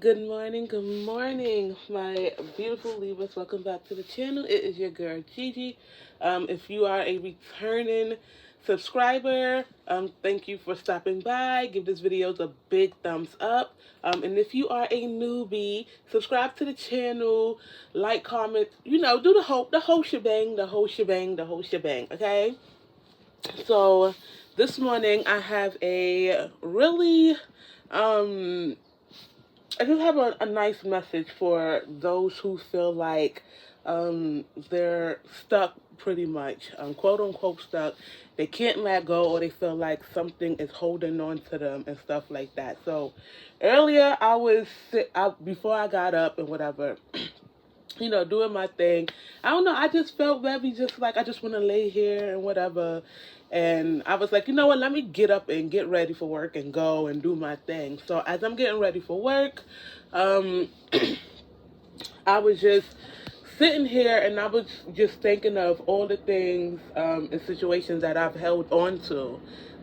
Good morning, my beautiful Libras. Welcome back to the channel. It is your girl Gigi. If you are a returning subscriber, thank you for stopping by. Give this video a big thumbs up. And if you are a newbie, subscribe to the channel, like, comment, do the whole shebang, the whole shebang, the whole shebang. Okay. So this morning I have a really I just have a nice message for those who feel like they're stuck pretty much, quote unquote stuck. They can't let go or they feel like something is holding on to them and stuff like that. So earlier before I got up and whatever, doing my thing. I don't know. I just felt very just like I just want to lay here and whatever. And I was like, you know what? Let me get up and get ready for work and go and do my thing. So as I'm getting ready for work, um, I was just sitting here and I was just thinking of all the things and situations that I've held on to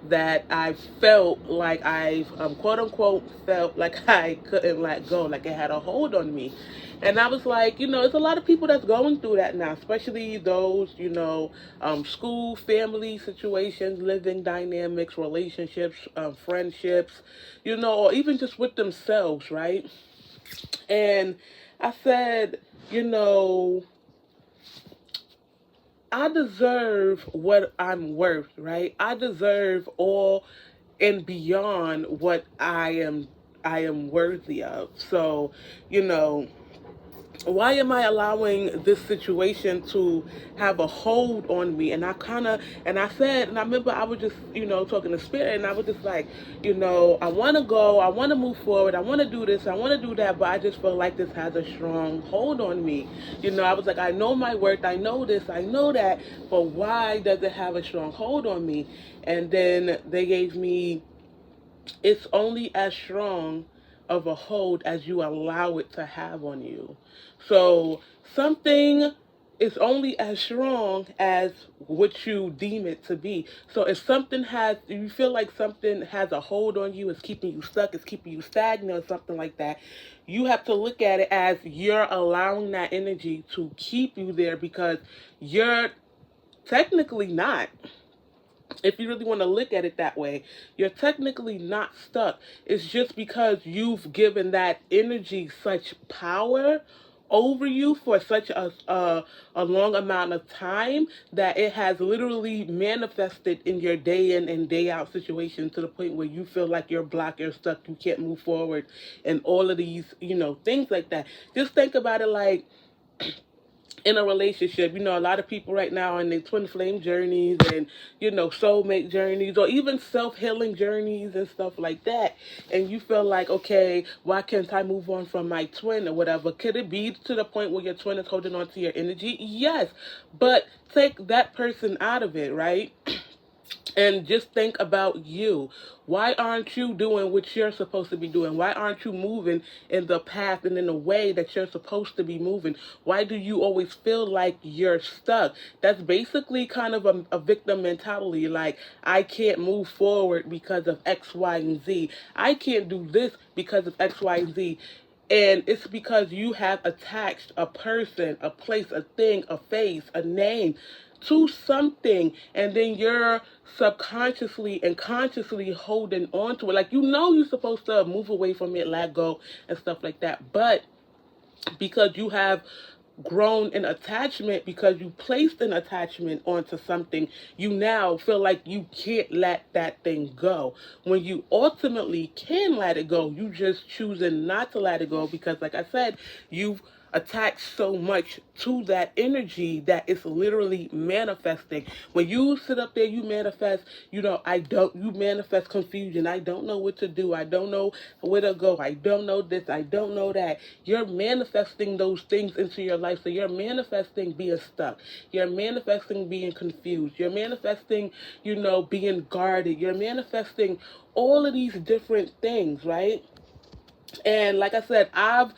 that I felt like I've quote unquote felt like I couldn't let go, like it had a hold on me. And I was like, it's a lot of people that's going through that now, especially those, school, family situations, living dynamics, relationships, friendships, or even just with themselves, right? And I said, you know, I deserve what I'm worth, right? I deserve all and beyond what I am worthy of. So, you know, why am I allowing this situation to have a hold on me? And I said, and I remember I was just, talking to Spirit, and I was just like, I want to go, I want to move forward, I want to do this, I want to do that, but I just feel like this has a strong hold on me. I was like, I know my worth, I know this, I know that, but why does it have a strong hold on me? And then they gave me, it's only as strong of a hold as you allow it to have on you. So something is only as strong as what you deem it to be. So if you feel like something has a hold on you, it's keeping you stuck, it's keeping you stagnant or something like that, you have to look at it as you're allowing that energy to keep you there because you're technically not. If you really want to look at it that way, you're technically not stuck. It's just because you've given that energy such power over you for such a long amount of time that it has literally manifested in your day in and day out situation to the point where you feel like you're blocked, you're stuck, you can't move forward, and all of these, things like that. Just think about it like in a relationship. A lot of people right now in their twin flame journeys and, soulmate journeys or even self-healing journeys and stuff like that. And you feel like, okay, why can't I move on from my twin or whatever? Could it be to the point where your twin is holding on to your energy? Yes. But take that person out of it, right? And just think about you. Why aren't you doing what you're supposed to be doing? Why aren't you moving in the path and in the way that you're supposed to be moving? Why do you always feel like you're stuck? That's basically kind of a victim mentality. Like, I can't move forward because of X, Y, and Z. I can't do this because of X, Y, and Z. And it's because you have attached a person, a place, a thing, a face, a name to something, and then you're subconsciously and consciously holding on to it. Like, you're supposed to move away from it, let go, and stuff like that. But because you have grown in attachment, because you placed an attachment onto something, you now feel like you can't let that thing go. When you ultimately can let it go, you just choosing not to let it go because, like I said, you've attached so much to that energy that it's literally manifesting. When you sit up there, you manifest, you manifest confusion. I don't know what to do. I don't know where to go. I don't know this. I don't know that. You're manifesting those things into your life. So you're manifesting being stuck. You're manifesting being confused. You're manifesting, being guarded. You're manifesting all of these different things, right? And like I said, I've,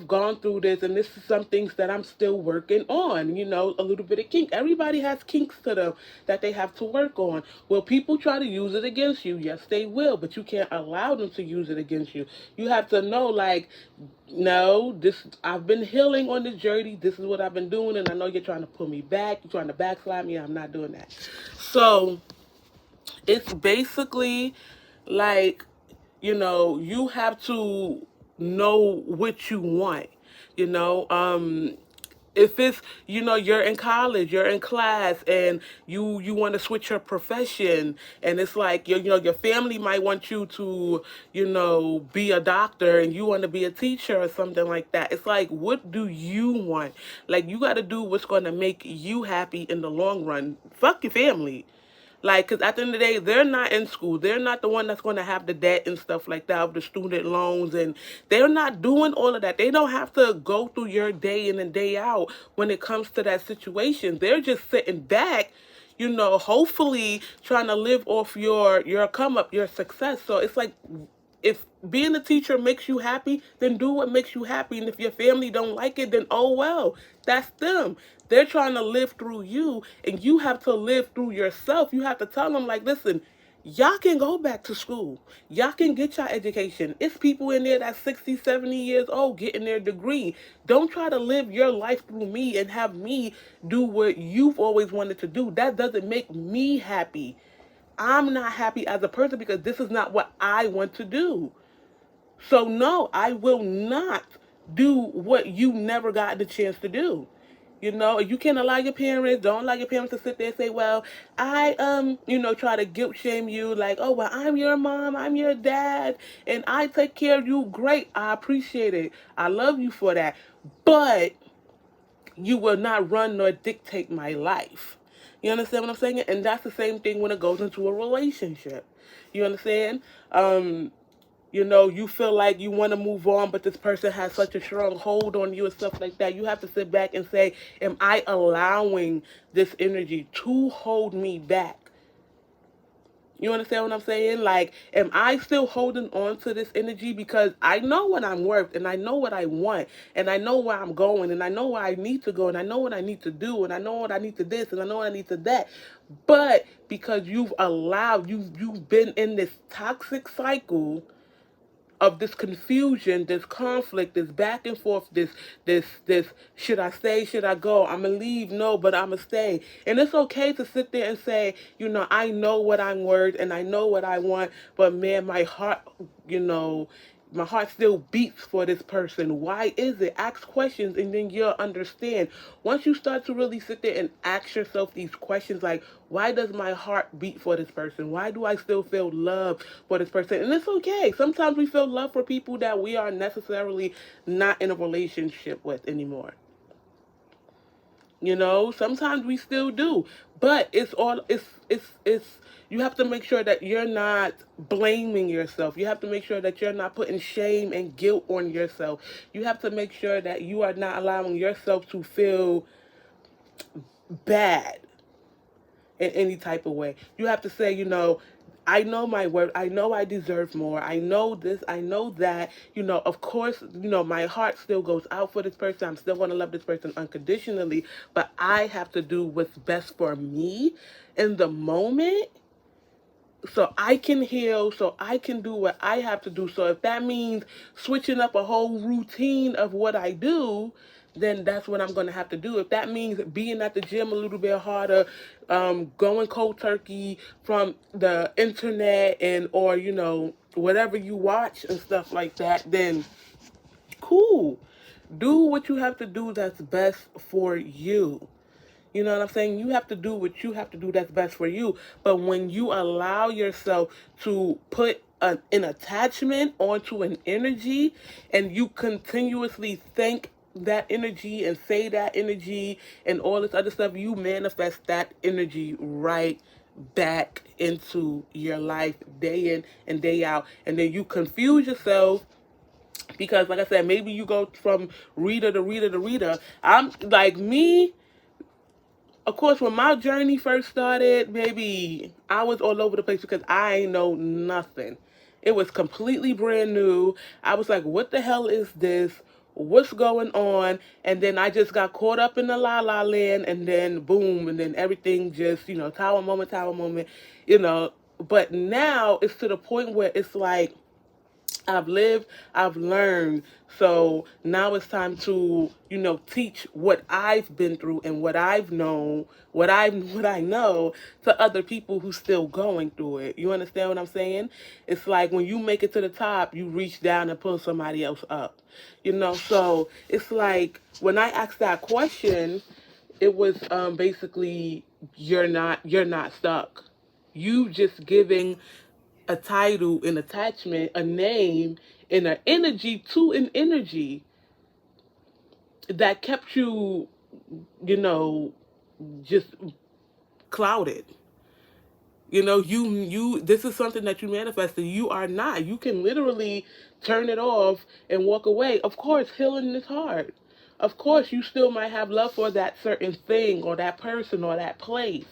gone through this, and this is some things that I'm still working on, a little bit of kink. Everybody has kinks to them that they have to work on. Will people try to use it against you? Yes, they will, but you can't allow them to use it against you. You have to know, like, no, this, I've been healing on this journey. This is what I've been doing, and I know you're trying to pull me back. You're trying to backslide me. I'm not doing that. So it's basically like, you have to know what you want. You know, if it's, you're in college, you're in class, and you want to switch your profession, and it's like your family might want you to, be a doctor, and you want to be a teacher or something like that. It's like, what do you want? Like, you got to do what's going to make you happy in the long run. Fuck your family. Like, because at the end of the day, they're not in school. They're not the one that's going to have the debt and stuff like that, of the student loans. And they're not doing all of that. They don't have to go through your day in and day out when it comes to that situation. They're just sitting back, hopefully trying to live off your come up, your success. So it's like, if being a teacher makes you happy, then do what makes you happy. And if your family don't like it, then oh well, that's them. They're trying to live through you, and you have to live through yourself. You have to tell them, like, listen, y'all can go back to school. Y'all can get your education. It's people in there that's 60, 70 years old getting their degree. Don't try to live your life through me and have me do what you've always wanted to do. That doesn't make me happy. I'm not happy as a person because this is not what I want to do. So no, I will not do what you never got the chance to do. You can't allow your parents, don't allow your parents to sit there and say, well, I, try to guilt shame you, like, oh, well, I'm your mom, I'm your dad, and I take care of you. Great. I appreciate it. I love you for that. But you will not run nor dictate my life. You understand what I'm saying? And that's the same thing when it goes into a relationship. You understand? You feel like you want to move on, but this person has such a strong hold on you and stuff like that. You have to sit back and say, am I allowing this energy to hold me back? You understand what I'm saying? Like, am I still holding on to this energy because I know what I'm worth, and I know what I want, and I know where I'm going, and I know where I need to go, and I know what I need to do, and I know what I need to this, and I know what I need to that. But because you've been in this toxic cycle of this confusion, this conflict, this back and forth, this should I stay, should I go? I'ma leave, no, but I'ma stay. And it's okay to sit there and say, I know what I'm worth and I know what I want, but man, you know, my heart still beats for this person. Why is it? Ask questions and then you'll understand. Once you start to really sit there and ask yourself these questions like, why does my heart beat for this person? Why do I still feel love for this person? And it's okay. Sometimes we feel love for people that we are necessarily not in a relationship with anymore. Sometimes we still do, but it's you have to make sure that you're not blaming yourself. You have to make sure that you're not putting shame and guilt on yourself. You have to make sure that you are not allowing yourself to feel bad in any type of way. You have to say, I know my worth. I know I deserve more. I know this. I know that. Of course, my heart still goes out for this person. I'm still going to love this person unconditionally. But I have to do what's best for me in the moment so I can heal, so I can do what I have to do. So if that means switching up a whole routine of what I do, then that's what I'm going to have to do. If that means being at the gym a little bit harder, going cold turkey from the internet and or whatever you watch and stuff like that, then cool. Do what you have to do that's best for you. You know what I'm saying? You have to do what you have to do that's best for you. But when you allow yourself to put an attachment onto an energy and you continuously think that energy and say that energy and all this other stuff, you manifest that energy right back into your life day in and day out. And then you confuse yourself because, like I said, maybe you go from reader to reader to reader. I'm like me. Of course, when my journey first started, maybe I was all over the place because I ain't know nothing. It was completely brand new. I was like, what the hell is this? What's going on? And then I just got caught up in the la la land, and then boom, and then everything just, tower moment, you know. But now it's to the point where it's like, I've lived, I've learned. So now it's time to, teach what I've been through and what I've known, what I know to other people who's still going through it. You understand what I'm saying? It's like when you make it to the top, you reach down and pull somebody else up. So it's like when I asked that question, it was basically, you're not stuck. You just giving a title, an attachment, a name, and an energy to an energy that kept you, you know, just clouded. You this is something that you manifested. You are not. You can literally turn it off and walk away. Of course, healing is hard. Of course, you still might have love for that certain thing or that person or that place.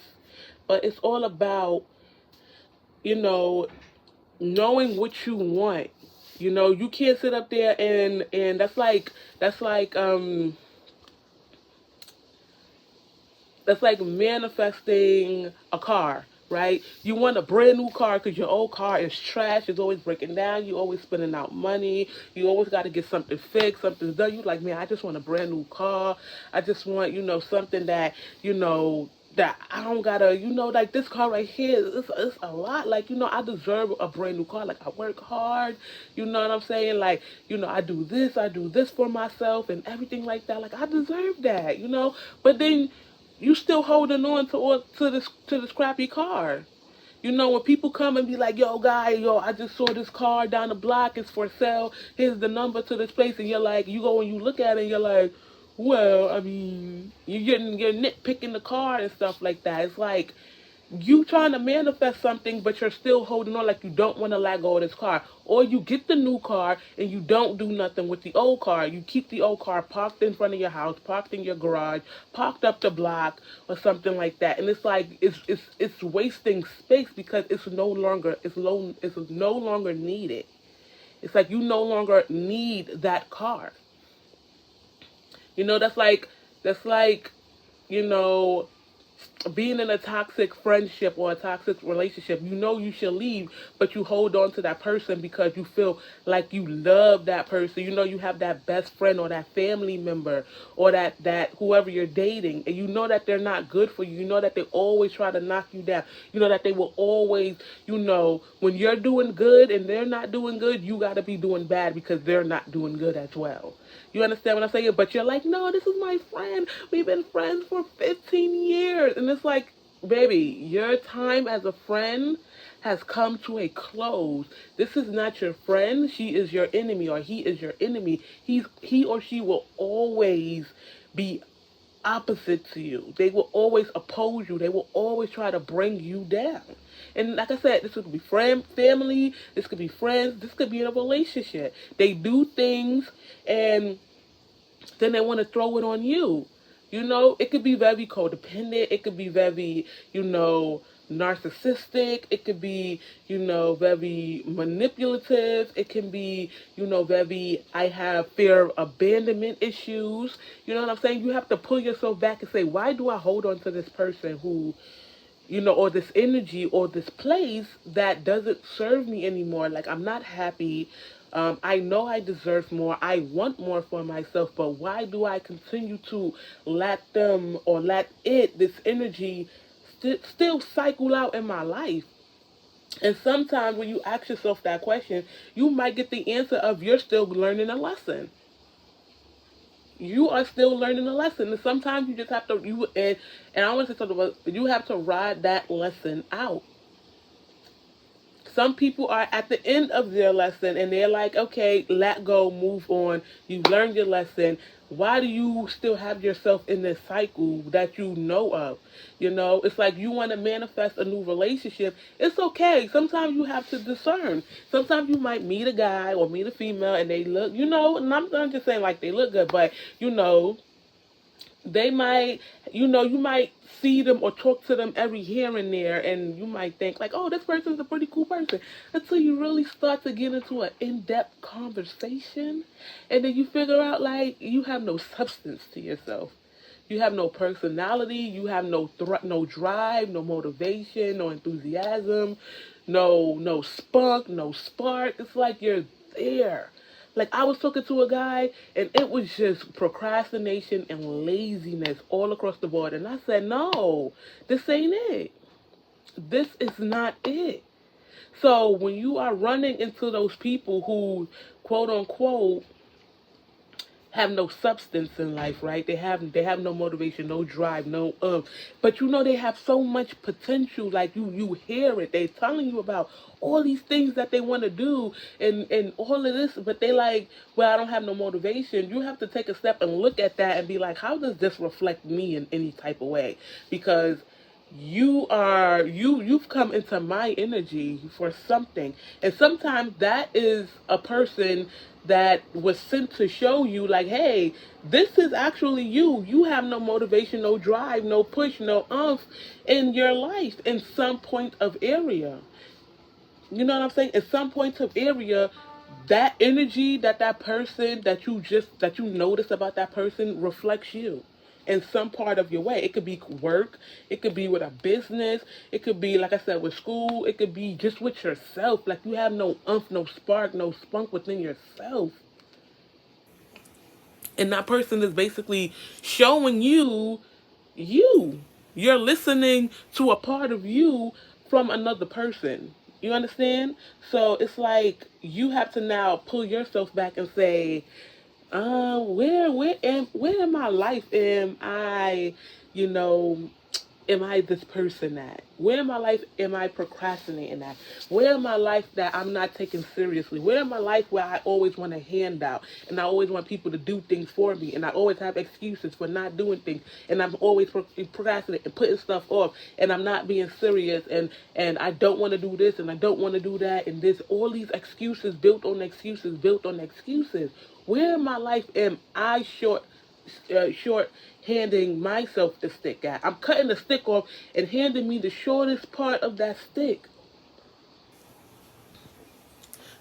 But it's all about, you know, knowing what you want. You can't sit up there and that's like manifesting a car, right? You want a brand new car because your old car is trash. It's always breaking down. You always spending out money. You always got to get something fixed, something done. You like, man, I just want a brand new car. I just want, something that, that I don't gotta, like this car right here, it's a lot. Like, I deserve a brand new car. Like, I work hard, you know what I'm saying? Like, I do this for myself and everything like that. Like, I deserve that, But then you still holding on to this crappy car. When people come and be like, yo, guy, yo, I just saw this car down the block, it's for sale, here's the number to this place, and you're like, you go and you look at it and you're like, well, I mean, you're nitpicking the car and stuff like that. It's like, you trying to manifest something, but you're still holding on, like you don't want to let go of this car. Or you get the new car and you don't do nothing with the old car. You keep the old car parked in front of your house, parked in your garage, parked up the block, or something like that. And it's like it's wasting space because it's no longer needed. It's like you no longer need that car. That's like you know being in a toxic friendship or a toxic relationship. You should leave, but you hold on to that person because you feel like you love that person. You have that best friend or that family member or that whoever you're dating, and you know that they're not good for you. You know that they always try to knock you down. You know that they will always, when you're doing good and they're not doing good, you got to be doing bad because they're not doing good as well. You understand what I'm saying? But you're like, no, this is my friend. We've been friends for 15 years. And it's like, baby, your time as a friend has come to a close. This is not your friend. She is your enemy, or he is your enemy. He or she will always be opposite to you. They will always oppose you. They will always try to bring you down. And like I said, this could be family, this could be friends, this could be in a relationship. They do things and then they want to throw it on you. It could be very codependent. It could be very, narcissistic. It could be, very manipulative. It can be, very, I have fear of abandonment issues. You know what I'm saying? You have to pull yourself back and say, why do I hold on to this person who, or this energy or this place that doesn't serve me anymore? Like, I'm not happy. I know I deserve more. I want more for myself, but why do I continue to let them or let this energy, still cycle out in my life? And sometimes when you ask yourself that question, you might get the answer of you're still learning a lesson. You are still learning a lesson, and sometimes you just have to and I want to say something about, you have to ride that lesson out. Some people are at the end of their lesson and they're like, okay, let go, move on. You learned your lesson. Why do you still have yourself in this cycle that you know of? It's like you want to manifest a new relationship. It's okay. Sometimes you have to discern. Sometimes you might meet a guy or meet a female and they look, and I'm not just saying like they look good, but They might, you might see them or talk to them every here and there, and you might think like, oh, this person's a pretty cool person, until you really start to get into an in-depth conversation, and then you figure out like you have no substance to yourself. You have no personality. You have no drive, no motivation, no enthusiasm, no spunk, no spark. It's like you're there. Like I was talking to a guy, and it was just procrastination and laziness all across the board. And I said, no, this ain't it. This is not it. So when you are running into those people who, quote unquote, have no substance in life, right? They have no motivation, no drive, no but they have so much potential. Like you hear it. They're telling you about all these things that they want to do, and all of this, but they like, well, I don't have no motivation. You have to take a step and look at that and be like, how does this reflect me in any type of way? Because you've come into my energy for something, and sometimes that is a person that was sent to show you like, hey, this is actually you have no motivation, no drive, no push, no umph in your life in some point of area. You know what I'm saying? In some point of area, that energy that person that you notice about that person reflects you in some part of your way. It could be work, it could be with a business, it could be, like I said, with school, it could be just with yourself. Like you have no umph, no spark, no spunk within yourself. And that person is basically showing you. You're listening to a part of you from another person. You understand? So it's like you have to now pull yourself back and say, where in my life you know, am I this person at? Where in my life am I procrastinating at? Where in my life that I'm not taking seriously? Where in my life where I always want a handout and I always want people to do things for me, and I always have excuses for not doing things, and I'm always procrastinating and putting stuff off, and I'm not being serious, and I don't want to do this and I don't want to do that, and there's all these excuses built on excuses built on excuses. Where in my life am I short handing myself the stick at? I'm cutting the stick off and handing me the shortest part of that stick.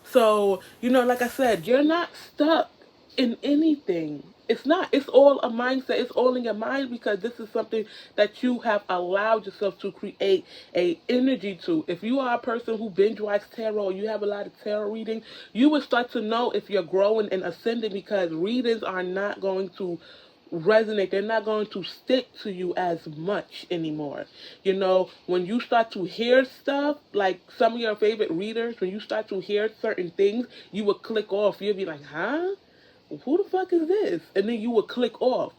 So, like I said, you're not stuck in anything. It's not. It's all a mindset. It's all in your mind, because this is something that you have allowed yourself to create a energy to. If you are a person who binge watch tarot, you have a lot of tarot reading, you will start to know if you're growing and ascending, because readings are not going to resonate. They're not going to stick to you as much anymore. When you start to hear stuff, like some of your favorite readers, when you start to hear certain things, you will click off. You'll be like, huh? Who the fuck is this? And then you will click off.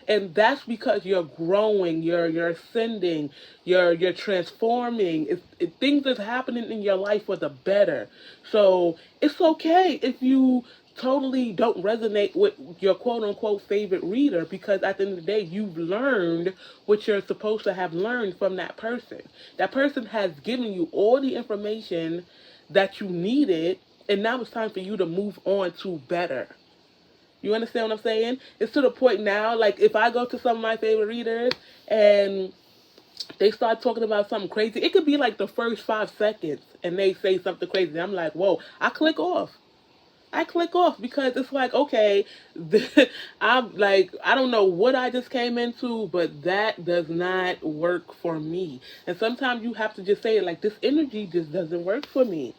And that's because you're growing, you're ascending, you're transforming. Things is happening in your life for the better. So it's okay if you totally don't resonate with your quote unquote favorite reader, because at the end of the day, you've learned what you're supposed to have learned from that person. That person has given you all the information that you needed, and now it's time for you to move on to better. You understand what I'm saying? It's to the point now, like if I go to some of my favorite readers and they start talking about something crazy, it could be like the first 5 seconds and they say something crazy. I'm like, whoa, I click off. I click off, because it's like, okay, I'm like, I don't know what I just came into, but that does not work for me. And sometimes you have to just say, like, this energy just doesn't work for me.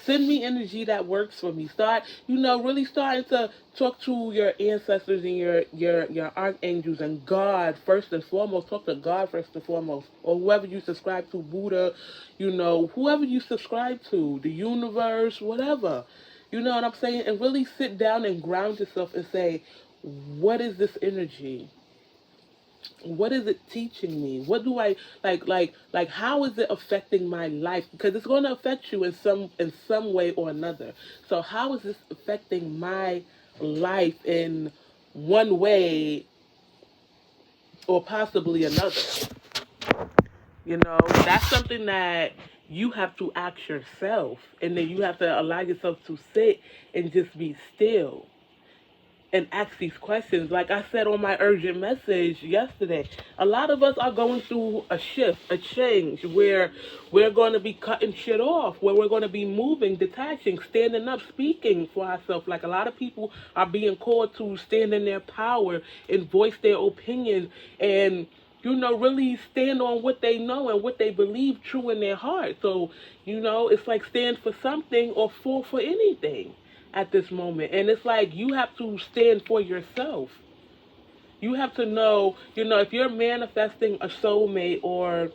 Send me energy that works for me. Start, really starting to talk to your ancestors and your archangels and God first and foremost. Talk to God first and foremost, or whoever you subscribe to, Buddha, whoever you subscribe to, the universe, whatever. You know what I'm saying? And really sit down and ground yourself and say, what is this energy? What is it teaching me? What do I like how is it affecting my life? Because it's going to affect you in some way or another. So how is this affecting my life in one way or possibly another? That's something that you have to ask yourself, and then you have to allow yourself to sit and just be still and ask these questions. Like I said on my urgent message yesterday, a lot of us are going through a shift, a change, where we're going to be cutting shit off, where we're going to be moving, detaching, standing up, speaking for ourselves. Like a lot of people are being called to stand in their power and voice their opinions and really stand on what they know and what they believe true in their heart. So, it's like stand for something or fall for anything at this moment. And it's like you have to stand for yourself. You have to know, if you're manifesting a soulmate or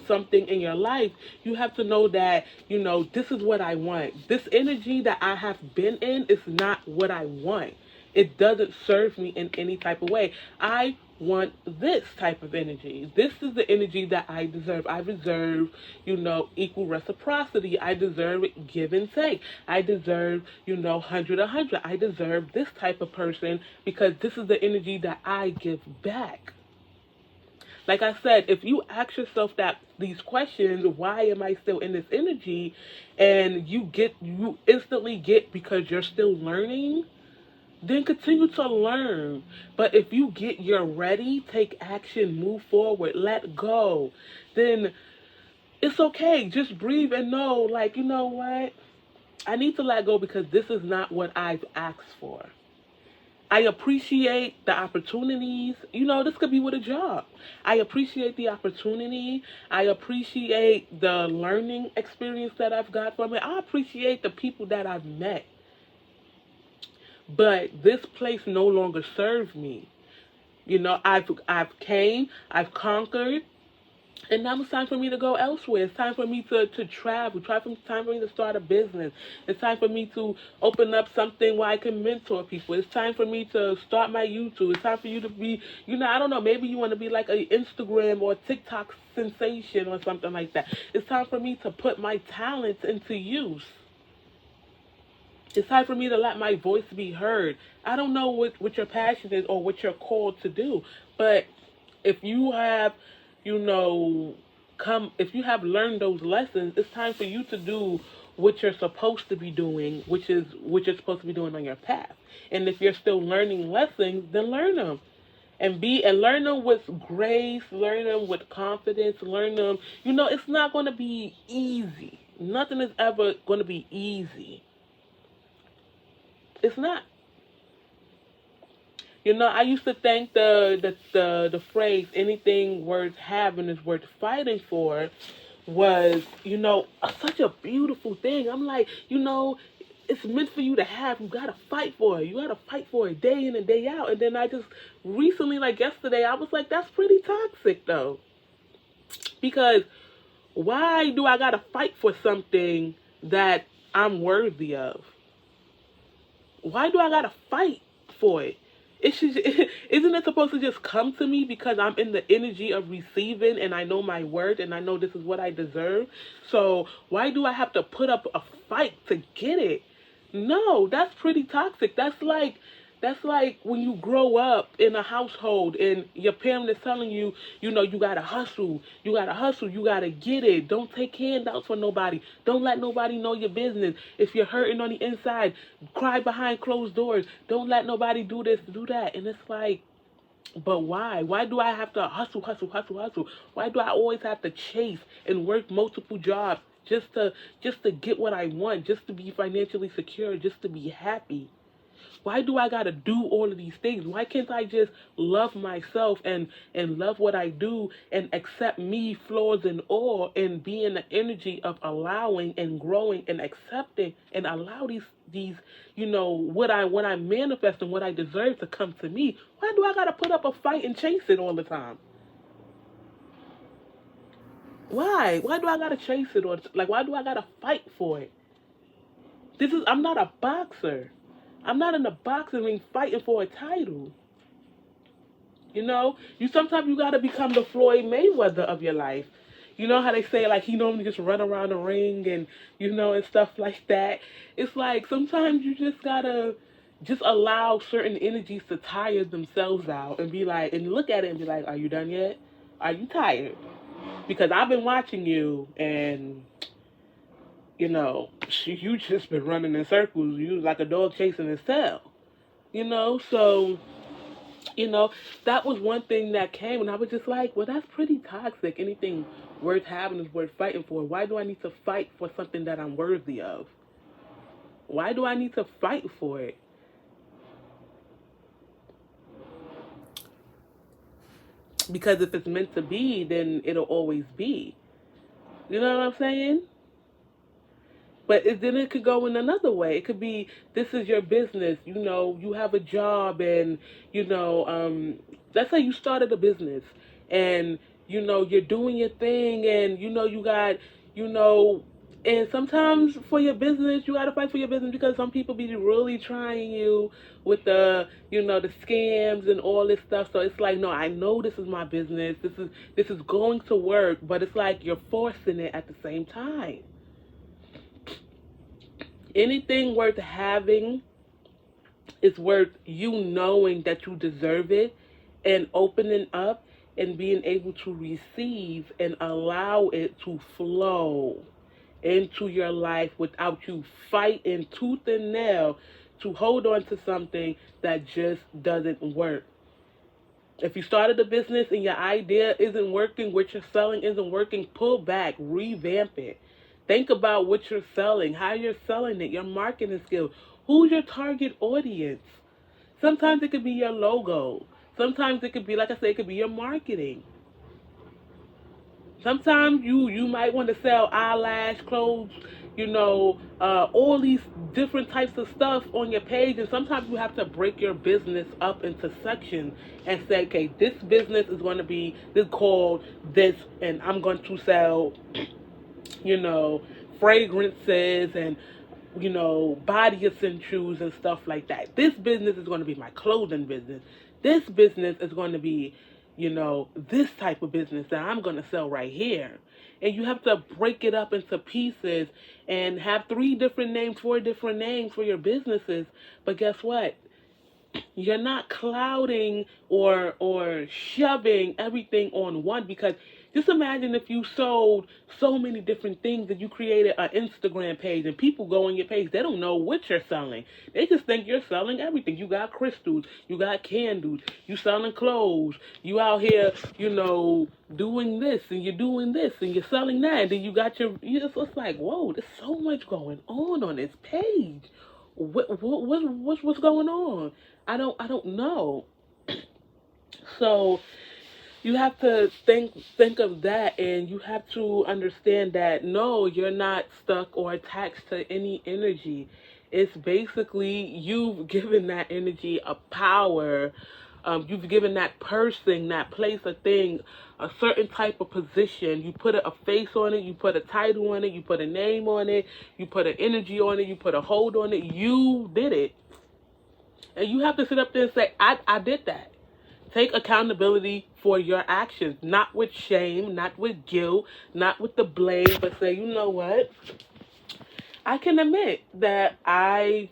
something in your life, you have to know that, this is what I want. This energy that I have been in is not what I want. It doesn't serve me in any type of way. I want this type of energy. This is the energy that I deserve. I deserve, equal reciprocity. I deserve give and take. I deserve, 100. I deserve this type of person because this is the energy that I give back. Like I said, if you ask yourself these questions, why am I still in this energy? And you instantly get because you're still learning, then continue to learn. But if you're ready, take action, move forward, let go, then it's okay. Just breathe and know, like, you know what? I need to let go because this is not what I've asked for. I appreciate the opportunities. This could be with a job. I appreciate the opportunity. I appreciate the learning experience that I've got from it. I appreciate the people that I've met. But this place no longer serves me. I've came, I've conquered, and now it's time for me to go elsewhere. It's time for me to travel. Time for me to start a business. It's time for me to open up something where I can mentor people. It's time for me to start my YouTube. It's time for you to be, I don't know, maybe you want to be like an Instagram or TikTok sensation or something like that. It's time for me to put my talents into use. It's time for me to let my voice be heard. I don't know what your passion is or what you're called to do, but if you have, if you have learned those lessons, it's time for you to do what you're supposed to be doing, which is what you're supposed to be doing on your path. And if you're still learning lessons, then learn them. And learn them with grace, learn them with confidence, learn them. It's not going to be easy. Nothing is ever going to be easy. It's not. I used to think the phrase anything worth having is worth fighting for was, such a beautiful thing. I'm like, it's meant for you to have. You gotta fight for it. You gotta fight for it day in and day out. And then I just recently, like yesterday, I was like, that's pretty toxic though. Because why do I gotta fight for something that I'm worthy of? Why do I gotta fight for it? Isn't it supposed to just come to me because I'm in the energy of receiving and I know my worth and I know this is what I deserve? So why do I have to put up a fight to get it? No, that's pretty toxic. That's like when you grow up in a household and your parent is telling you, you gotta hustle, you gotta get it. Don't take handouts for nobody. Don't let nobody know your business. If you're hurting on the inside, cry behind closed doors. Don't let nobody do this, do that. And it's like, but why? Why do I have to hustle? Why do I always have to chase and work multiple jobs just to get what I want, just to be financially secure, just to be happy? Why do I gotta do all of these things? Why can't I just love myself and love what I do and accept me, flaws and all, and be in the energy of allowing and growing and accepting and allow these what I manifest and what I deserve to come to me? Why do I gotta put up a fight and chase it all the time? Why? Why do I gotta chase it or why do I gotta fight for it? I'm not a boxer. I'm not in the boxing ring fighting for a title. Sometimes you gotta become the Floyd Mayweather of your life. You know how they say he normally just run around the ring and and stuff like that. It's like sometimes you just gotta just allow certain energies to tire themselves out and be like and look at it and be like, are you done yet? Are you tired? Because I've been watching you and you just been running in circles. You like a dog chasing his tail. So you know, that was one thing that came, and I was just like, well, that's pretty toxic. Anything worth having is worth fighting for. Why do I need to fight for something that I'm worthy of? Why do I need to fight for it? Because if it's meant to be, then it'll always be. You know what I'm saying? But then it could go in another way. It could be, this is your business. You have a job, and let's say you started a business, and you're doing your thing, and you got you know. And sometimes for your business, you gotta fight for your business because some people be really trying you with the scams and all this stuff. So it's like, no, I know this is my business. This is going to work, but it's like you're forcing it at the same time. Anything worth having is worth you knowing that you deserve it, and opening up and being able to receive and allow it to flow into your life without you fighting tooth and nail to hold on to something that just doesn't work. If you started a business and your idea isn't working, what you're selling isn't working, pull back, revamp it. Think about what you're selling, how you're selling it, your marketing skills. Who's your target audience? Sometimes it could be your logo. Sometimes it could be, like I said, it could be your marketing. Sometimes you might want to sell eyelash clothes, all these different types of stuff on your page, and sometimes you have to break your business up into sections and say, okay, this business is going to be this called this, and I'm going to sell, you know, fragrances and body essentials and stuff like that. This business is going to be my clothing business. This business is going to be, this type of business that I'm going to sell right here. And you have to break it up into pieces and have 3 different names, 4 different names for your businesses. But guess what? You're not clouding or shoving everything on one, because just imagine if you sold so many different things and you created an Instagram page and people go on your page, they don't know what you're selling. They just think you're selling everything. You got crystals, you got candles, you selling clothes, you out here, doing this and you're doing this and you're selling that, and then you got it's like, whoa, there's so much going on this page. What's going on? I don't know. So you have to think of that, and you have to understand that no, you're not stuck or attached to any energy. It's basically you've given that energy a power. You've given that person, that place, a thing, a certain type of position. You put a face on it, you put a title on it, you put a name on it, you put an energy on it, you put a hold on it. You did it. And you have to sit up there and say, I did that. Take accountability for your actions, not with shame, not with guilt, not with the blame, but say, you know what? I can admit that I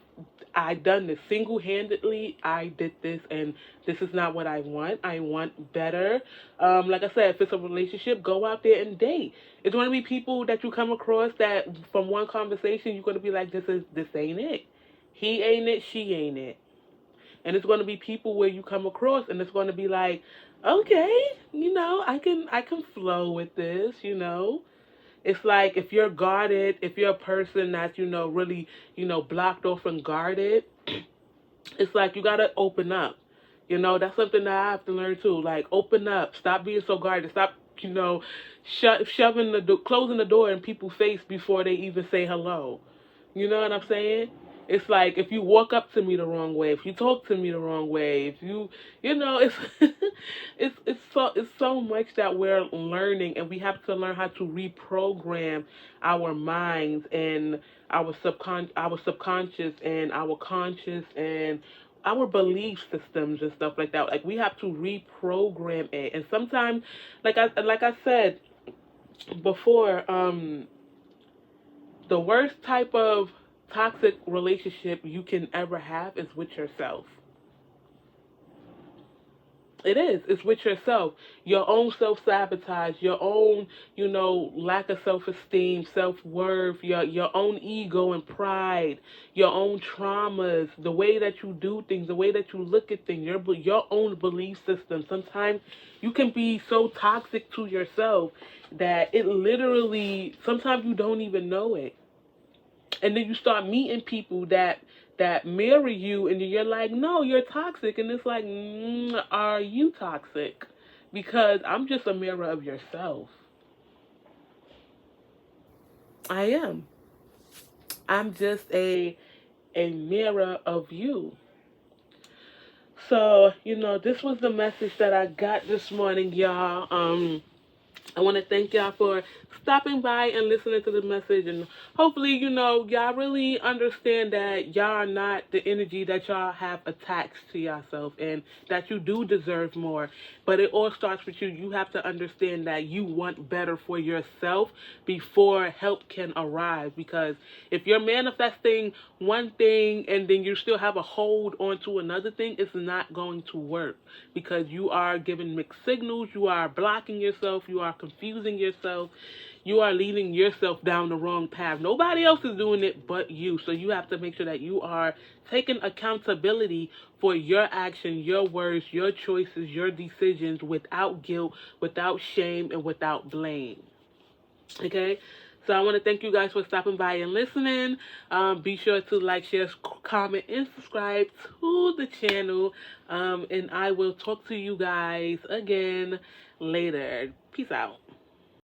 done this single-handedly. I did this, and this is not what I want. I want better. Like I said, if it's a relationship, go out there and date. It's going to be people that you come across that from one conversation you're going to be like, this ain't it. He ain't it. She ain't it. And it's going to be people where you come across and it's going to be like, okay, I can flow with this. It's like if you're guarded, if you're a person that's, really, blocked off and guarded, it's like you got to open up. That's something that I have to learn too. Like, open up. Stop being so guarded. Stop, shoving closing the door in people's face before they even say hello. You know what I'm saying? It's like if you walk up to me the wrong way, if you talk to me the wrong way, if it's it's so much that we're learning, and we have to learn how to reprogram our minds and our subconscious and our conscious and our belief systems and stuff like that. Like, we have to reprogram it, and sometimes, like I said before, the worst type of toxic relationship you can ever have is with yourself. It is. It's with yourself. Your own self-sabotage, your own, lack of self-esteem, self-worth, your own ego and pride, your own traumas, the way that you do things, the way that you look at things, your own belief system. Sometimes you can be so toxic to yourself that it literally, sometimes you don't even know it. And then you start meeting people that marry you, and you're like, no, you're toxic. And it's like, are you toxic? Because I'm just a mirror of yourself. I am. I'm just a mirror of you. So, this was the message that I got this morning, y'all. I want to thank y'all for stopping by and listening to the message. And hopefully, y'all really understand that y'all are not the energy that y'all have attached to yourself, and that you do deserve more. But it all starts with you. You have to understand that you want better for yourself before help can arrive. Because if you're manifesting one thing and then you still have a hold onto another thing, it's not going to work, because you are giving mixed signals, you are blocking yourself, you are confusing yourself, you are leading yourself down the wrong path. Nobody else is doing it but you. So you have to make sure that you are taking accountability for your action, your words, your choices, your decisions, without guilt, without shame, and without blame. Okay? So I want to thank you guys for stopping by and listening. Be sure to like, share, comment, and subscribe to the channel. And I will talk to you guys again later. Peace out.